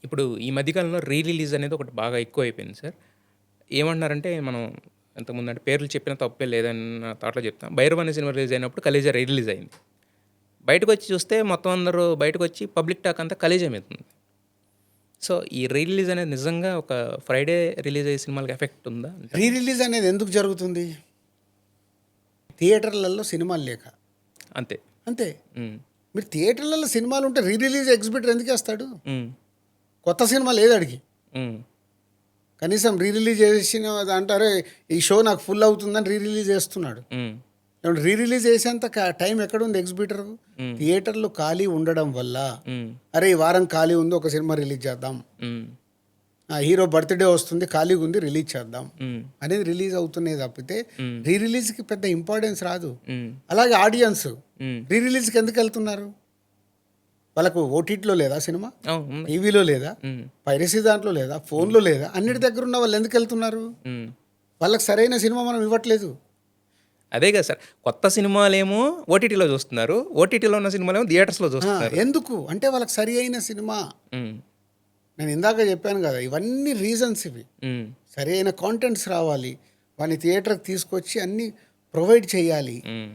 ఇప్పుడు ఈ మధ్య కాలంలో రీ రిలీజ్ అనేది ఒకటి బాగా ఎక్కువైపోయింది సార్. ఏమంటున్నారంటే మనం ఇంతకుముందంటే పేర్లు చెప్పినా తప్పే లేదన్న థాట్‌లో చెప్తాం. 'భైరవ్' అనే సినిమా రిలీజ్ అయినప్పుడు 'ఖలేజా' రీ రిలీజ్ అయింది. బయటకొచ్చి చూస్తే మొత్తం అందరూ బయటకొచ్చి పబ్లిక్ టాక్ అంతా 'ఖలేజా' మీద ఉంది. సో, ఈ రీ రిలీజ్ అనేది నిజంగా ఒక ఫ్రైడే రిలీజ్ అయ్యే సినిమాలకి ఎఫెక్ట్ ఉందా? రీ రిలీజ్ అనేది ఎందుకు జరుగుతుంది? థియేటర్లలో సినిమాలు లేక. అంతే. అంతే. హ్మ్. మీరు థియేటర్లలో సినిమాలు ఉంటే రీ రిలీజ్ ఎగ్జిబిటర్ ఎందుకు వేస్తాడు? హ్మ్. కొత్త సినిమా లేదు అడిగి. హ్మ్. కనీసం రీ రిలీజ్ చేసిన అంటారే ఈ షో నాకు ఫుల్ అవుతుందని రీ రిలీజ్ చేస్తున్నాడు. హ్మ్. రీ రిలీజ్ చేసేంత టైం ఎక్కడుంది ఎగ్జిబిటర్? హ్మ్. థియేటర్లు ఖాళీ ఉండడం వల్ల హ్మ్. అరే ఈ వారం ఖాళీ ఉంది ఒక సినిమా రిలీజ్ చేద్దాం, హ్మ్. హీరో బర్త్డే వస్తుంది ఖాళీగా ఉంది రిలీజ్ చేద్దాం హ్మ్. అనేది రిలీజ్ అవుతున్నాయి తప్పితే హ్మ్. రీ రిలీజ్కి పెద్ద ఇంపార్టెన్స్ రాదు. హ్మ్. అలాగే ఆడియన్స్ హ్మ్. రీ రిలీజ్కి ఎందుకు వెళ్తున్నారు? వాళ్ళకు ఓటీటీలో లేదా సినిమా, ఉంది. టీవీలో లేదా, హ్మ్. పైరసీ దాంట్లో లేదా, ఫోన్లో లేదా, అన్నిటి దగ్గర ఉన్న వాళ్ళు ఎందుకు వెళ్తున్నారు? హ్మ్. వాళ్ళకి సరైన సినిమా మనం ఇవ్వట్లేదు. అదే కదా సార్. కొత్త సినిమాలేమో ఓటీటీలో చూస్తున్నారు. ఓటీటీలో ఉన్న సినిమాలేమో థియేటర్స్‌లో చూస్తున్నారు. ఎందుకు అంటే వాళ్ళకి సరి అయిన సినిమా. హ్మ్. నేను ఇందాక చెప్పాను కదా, ఇవన్నీ రీజన్స్ ఇవి. హ్మ్. సరి అయిన కాంటెంట్స్ రావాలి, వాడిని థియేటర్కి తీసుకొచ్చి అన్నీ ప్రొవైడ్ చేయాలి. హ్మ్.